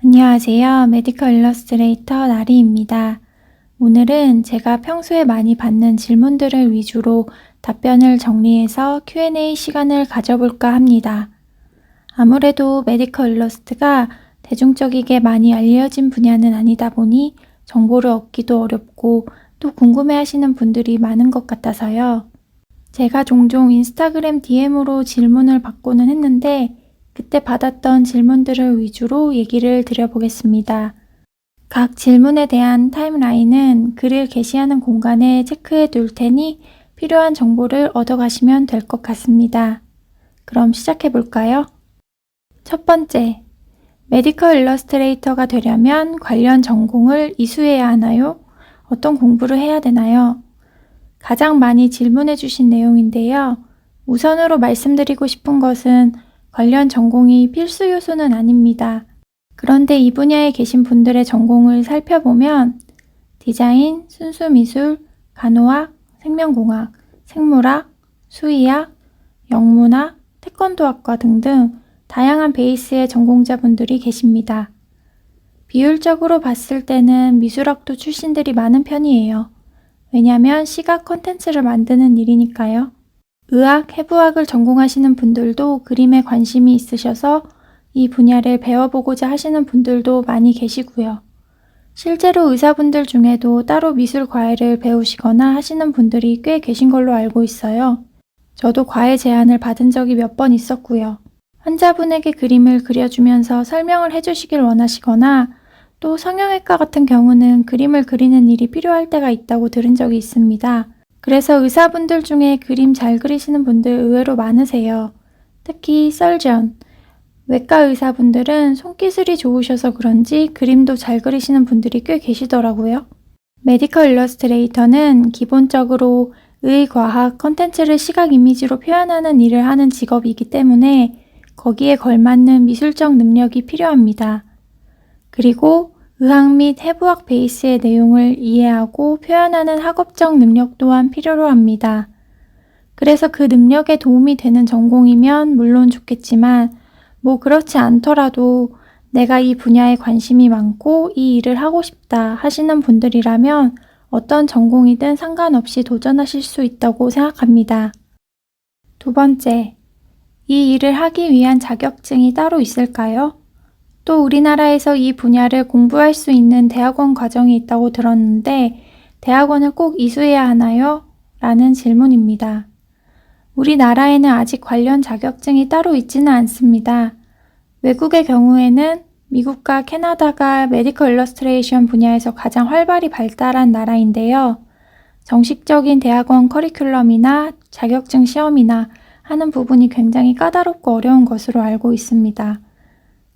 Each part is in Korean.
안녕하세요. 메디컬 일러스트레이터 나리입니다. 오늘은 제가 평소에 많이 받는 질문들을 위주로 답변을 정리해서 Q&A 시간을 가져볼까 합니다. 아무래도 메디컬 일러스트가 대중적이게 많이 알려진 분야는 아니다 보니 정보를 얻기도 어렵고 또 궁금해하시는 분들이 많은 것 같아서요. 제가 종종 인스타그램 DM으로 질문을 받고는 했는데 그때 받았던 질문들을 위주로 얘기를 드려보겠습니다. 각 질문에 대한 타임라인은 글을 게시하는 공간에 체크해 둘 테니 필요한 정보를 얻어가시면 될 것 같습니다. 그럼 시작해 볼까요? 첫 번째, 메디컬 일러스트레이터가 되려면 관련 전공을 이수해야 하나요? 어떤 공부를 해야 되나요? 가장 많이 질문해 주신 내용인데요. 우선으로 말씀드리고 싶은 것은 관련 전공이 필수 요소는 아닙니다. 그런데 이 분야에 계신 분들의 전공을 살펴보면 디자인, 순수미술, 간호학, 생명공학, 생물학, 수의학, 영문학, 태권도학과 등등 다양한 베이스의 전공자분들이 계십니다. 비율적으로 봤을 때는 미술학도 출신들이 많은 편이에요. 왜냐하면 시각 콘텐츠를 만드는 일이니까요. 의학, 해부학을 전공하시는 분들도 그림에 관심이 있으셔서 이 분야를 배워보고자 하시는 분들도 많이 계시고요. 실제로 의사분들 중에도 따로 미술 과외를 배우시거나 하시는 분들이 꽤 계신 걸로 알고 있어요. 저도 과외 제안을 받은 적이 몇 번 있었고요. 환자분에게 그림을 그려주면서 설명을 해주시길 원하시거나 또 성형외과 같은 경우는 그림을 그리는 일이 필요할 때가 있다고 들은 적이 있습니다. 그래서 의사분들 중에 그림 잘 그리시는 분들 의외로 많으세요. 특히 설전, 외과 의사분들은 손기술이 좋으셔서 그런지 그림도 잘 그리시는 분들이 꽤 계시더라고요. 메디컬 일러스트레이터는 기본적으로 의과학 컨텐츠를 시각 이미지로 표현하는 일을 하는 직업이기 때문에 거기에 걸맞는 미술적 능력이 필요합니다. 그리고 의학 및 해부학 베이스의 내용을 이해하고 표현하는 학업적 능력 또한 필요로 합니다. 그래서 그 능력에 도움이 되는 전공이면 물론 좋겠지만 그렇지 않더라도 내가 이 분야에 관심이 많고 이 일을 하고 싶다 하시는 분들이라면 어떤 전공이든 상관없이 도전하실 수 있다고 생각합니다. 두 번째, 이 일을 하기 위한 자격증이 따로 있을까요? 또 우리나라에서 이 분야를 공부할 수 있는 대학원 과정이 있다고 들었는데 대학원을 꼭 이수해야 하나요? 라는 질문입니다. 우리나라에는 아직 관련 자격증이 따로 있지는 않습니다. 외국의 경우에는 미국과 캐나다가 메디컬 일러스트레이션 분야에서 가장 활발히 발달한 나라인데요. 정식적인 대학원 커리큘럼이나 자격증 시험이나 하는 부분이 굉장히 까다롭고 어려운 것으로 알고 있습니다.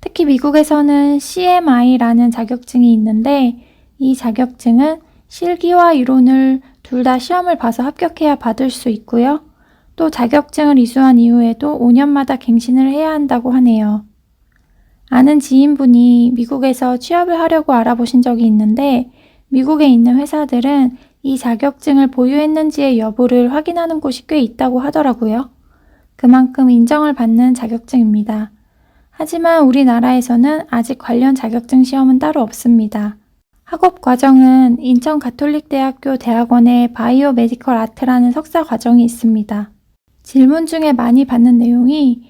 특히 미국에서는 CMI라는 자격증이 있는데 이 자격증은 실기와 이론을 둘 다 시험을 봐서 합격해야 받을 수 있고요. 또 자격증을 이수한 이후에도 5년마다 갱신을 해야 한다고 하네요. 아는 지인분이 미국에서 취업을 하려고 알아보신 적이 있는데 미국에 있는 회사들은 이 자격증을 보유했는지의 여부를 확인하는 곳이 꽤 있다고 하더라고요. 그만큼 인정을 받는 자격증입니다. 하지만 우리나라에서는 아직 관련 자격증 시험은 따로 없습니다. 학업 과정은 인천 가톨릭대학교 대학원의 바이오 메디컬 아트라는 석사 과정이 있습니다. 질문 중에 많이 받는 내용이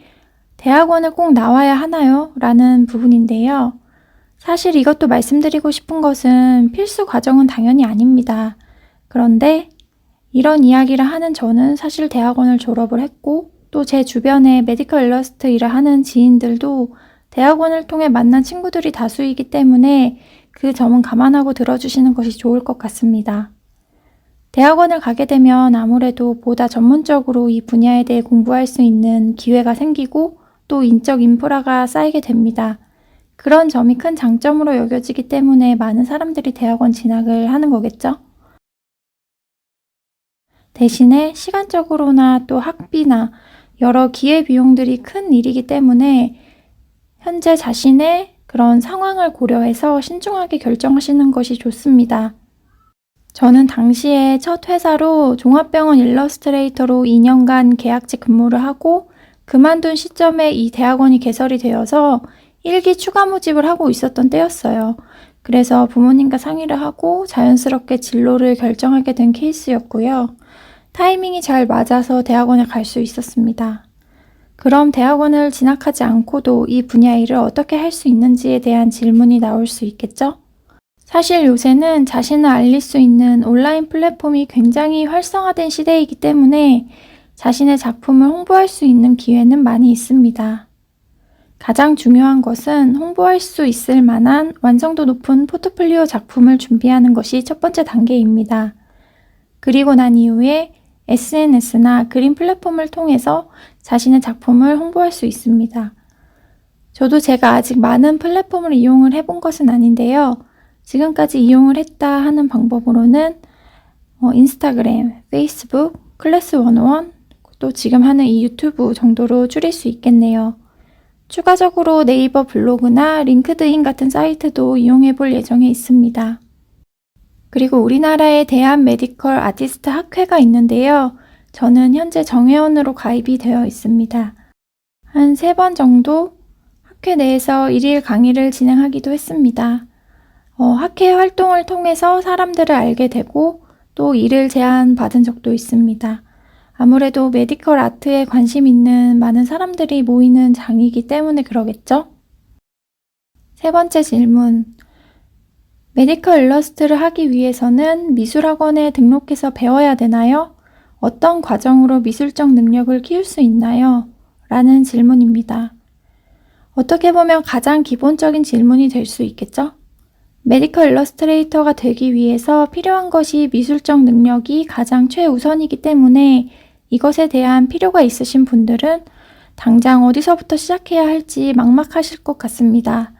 대학원을 꼭 나와야 하나요? 라는 부분인데요. 사실 이것도 말씀드리고 싶은 것은 필수 과정은 당연히 아닙니다. 그런데 이런 이야기를 하는 저는 사실 대학원을 졸업을 했고 또 제 주변에 메디컬 일러스트 일을 하는 지인들도 대학원을 통해 만난 친구들이 다수이기 때문에 그 점은 감안하고 들어주시는 것이 좋을 것 같습니다. 대학원을 가게 되면 아무래도 보다 전문적으로 이 분야에 대해 공부할 수 있는 기회가 생기고 또 인적 인프라가 쌓이게 됩니다. 그런 점이 큰 장점으로 여겨지기 때문에 많은 사람들이 대학원 진학을 하는 거겠죠? 대신에 시간적으로나 또 학비나 여러 기회비용들이 큰 일이기 때문에 현재 자신의 그런 상황을 고려해서 신중하게 결정하시는 것이 좋습니다. 저는 당시에 첫 회사로 종합병원 일러스트레이터로 2년간 계약직 근무를 하고 그만둔 시점에 이 대학원이 개설이 되어서 일기 추가 모집을 하고 있었던 때였어요. 그래서 부모님과 상의를 하고 자연스럽게 진로를 결정하게 된 케이스였고요. 타이밍이 잘 맞아서 대학원에 갈 수 있었습니다. 그럼 대학원을 진학하지 않고도 이 분야 일을 어떻게 할 수 있는지에 대한 질문이 나올 수 있겠죠? 사실 요새는 자신을 알릴 수 있는 온라인 플랫폼이 굉장히 활성화된 시대이기 때문에 자신의 작품을 홍보할 수 있는 기회는 많이 있습니다. 가장 중요한 것은 홍보할 수 있을 만한 완성도 높은 포트폴리오 작품을 준비하는 것이 첫 번째 단계입니다. 그리고 난 이후에 SNS나 그림 플랫폼을 통해서 자신의 작품을 홍보할 수 있습니다. 저도 제가 아직 많은 플랫폼을 이용을 해본 것은 아닌데요. 지금까지 이용을 했다 하는 방법으로는 인스타그램, 페이스북, 클래스 101, 또 지금 하는 이 유튜브 정도로 줄일 수 있겠네요. 추가적으로 네이버 블로그나 링크드인 같은 사이트도 이용해 볼 예정에 있습니다. 그리고 우리나라에 대한 메디컬 아티스트 학회가 있는데요. 저는 현재 정회원으로 가입이 되어 있습니다. 한 3번 정도 학회 내에서 일일 강의를 진행하기도 했습니다. 학회 활동을 통해서 사람들을 알게 되고 또 일을 제안받은 적도 있습니다. 아무래도 메디컬 아트에 관심 있는 많은 사람들이 모이는 장이기 때문에 그러겠죠? 3번째 질문. 메디컬 일러스트를 하기 위해서는 미술학원에 등록해서 배워야 되나요? 어떤 과정으로 미술적 능력을 키울 수 있나요? 라는 질문입니다. 어떻게 보면 가장 기본적인 질문이 될 수 있겠죠? 메디컬 일러스트레이터가 되기 위해서 필요한 것이 미술적 능력이 가장 최우선이기 때문에 이것에 대한 필요가 있으신 분들은 당장 어디서부터 시작해야 할지 막막하실 것 같습니다.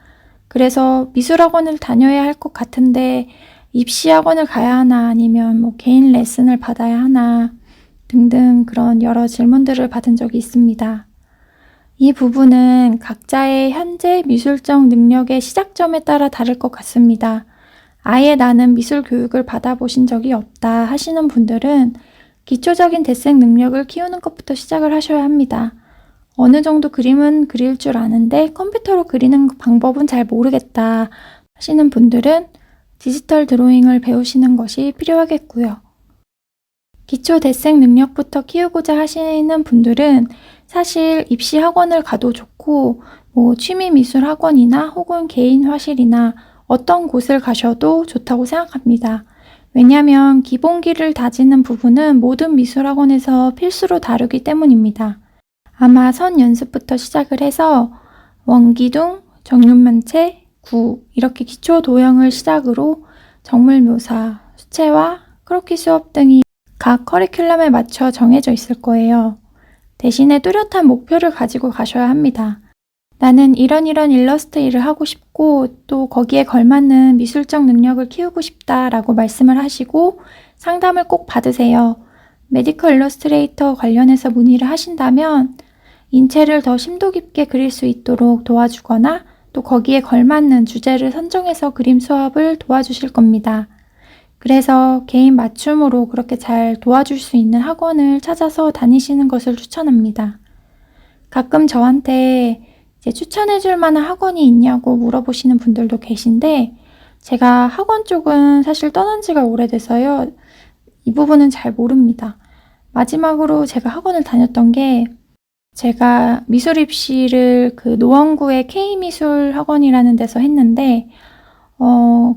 그래서 미술학원을 다녀야 할 것 같은데 입시학원을 가야 하나 아니면 개인 레슨을 받아야 하나 등등 그런 여러 질문들을 받은 적이 있습니다. 이 부분은 각자의 현재 미술적 능력의 시작점에 따라 다를 것 같습니다. 아예 나는 미술 교육을 받아보신 적이 없다 하시는 분들은 기초적인 데생 능력을 키우는 것부터 시작을 하셔야 합니다. 어느 정도 그림은 그릴 줄 아는데 컴퓨터로 그리는 방법은 잘 모르겠다 하시는 분들은 디지털 드로잉을 배우시는 것이 필요하겠고요. 기초 데생 능력부터 키우고자 하시는 분들은 사실 입시 학원을 가도 좋고 취미 미술 학원이나 혹은 개인 화실이나 어떤 곳을 가셔도 좋다고 생각합니다. 왜냐하면 기본기를 다지는 부분은 모든 미술 학원에서 필수로 다루기 때문입니다. 아마 선 연습부터 시작을 해서 원기둥, 정육면체, 구 이렇게 기초 도형을 시작으로 정물 묘사, 수채화, 크로키 수업 등이 각 커리큘럼에 맞춰 정해져 있을 거예요. 대신에 뚜렷한 목표를 가지고 가셔야 합니다. 나는 이런 일러스트 일을 하고 싶고 또 거기에 걸맞는 미술적 능력을 키우고 싶다라고 말씀을 하시고 상담을 꼭 받으세요. 메디컬 일러스트레이터 관련해서 문의를 하신다면 인체를 더 심도 깊게 그릴 수 있도록 도와주거나 또 거기에 걸맞는 주제를 선정해서 그림 수업을 도와주실 겁니다. 그래서 개인 맞춤으로 그렇게 잘 도와줄 수 있는 학원을 찾아서 다니시는 것을 추천합니다. 가끔 저한테 추천해줄 만한 학원이 있냐고 물어보시는 분들도 계신데 제가 학원 쪽은 사실 떠난 지가 오래돼서요. 이 부분은 잘 모릅니다. 마지막으로 제가 학원을 다녔던 게 제가 미술 입시를 노원구의 K미술학원이라는 데서 했는데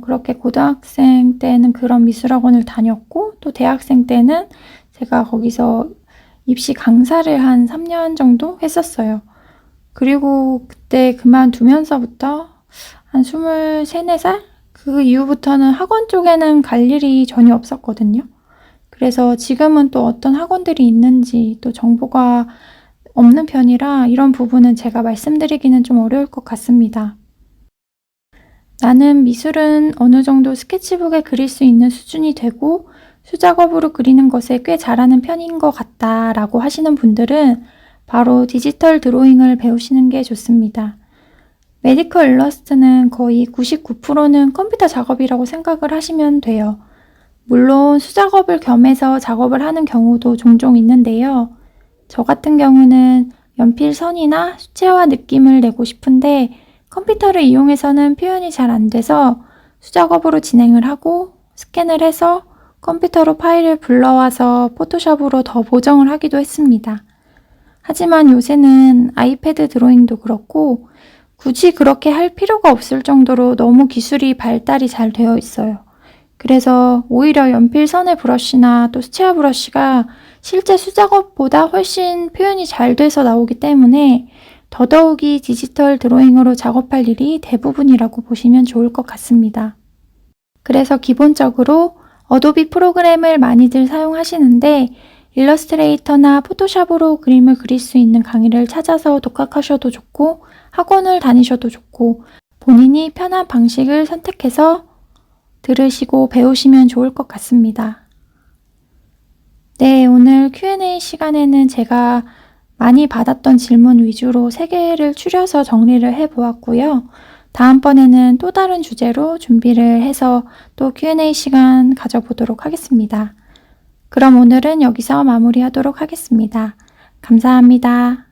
그렇게 고등학생 때는 그런 미술학원을 다녔고 또 대학생 때는 제가 거기서 입시 강사를 한 3년 정도 했었어요. 그리고 그때 그만두면서부터 한 23, 4살? 그 이후부터는 학원 쪽에는 갈 일이 전혀 없었거든요. 그래서 지금은 또 어떤 학원들이 있는지 또 정보가 없는 편이라 이런 부분은 제가 말씀드리기는 좀 어려울 것 같습니다. 나는 미술은 어느 정도 스케치북에 그릴 수 있는 수준이 되고 수작업으로 그리는 것에 꽤 잘하는 편인 것 같다라고 하시는 분들은 바로 디지털 드로잉을 배우시는 게 좋습니다. 메디컬 일러스트는 거의 99%는 컴퓨터 작업이라고 생각을 하시면 돼요. 물론 수작업을 겸해서 작업을 하는 경우도 종종 있는데요. 저 같은 경우는 연필 선이나 수채화 느낌을 내고 싶은데 컴퓨터를 이용해서는 표현이 잘 안 돼서 수작업으로 진행을 하고 스캔을 해서 컴퓨터로 파일을 불러와서 포토샵으로 더 보정을 하기도 했습니다. 하지만 요새는 아이패드 드로잉도 그렇고 굳이 그렇게 할 필요가 없을 정도로 너무 기술이 발달이 잘 되어 있어요. 그래서 오히려 연필 선의 브러쉬나 또 스치아 브러쉬가 실제 수작업보다 훨씬 표현이 잘 돼서 나오기 때문에 더더욱이 디지털 드로잉으로 작업할 일이 대부분이라고 보시면 좋을 것 같습니다. 그래서 기본적으로 어도비 프로그램을 많이들 사용하시는데 일러스트레이터나 포토샵으로 그림을 그릴 수 있는 강의를 찾아서 독학하셔도 좋고 학원을 다니셔도 좋고 본인이 편한 방식을 선택해서 들으시고 배우시면 좋을 것 같습니다. 네, 오늘 Q&A 시간에는 제가 많이 받았던 질문 위주로 3개를 추려서 정리를 해보았고요. 다음번에는 또 다른 주제로 준비를 해서 또 Q&A 시간 가져보도록 하겠습니다. 그럼 오늘은 여기서 마무리하도록 하겠습니다. 감사합니다.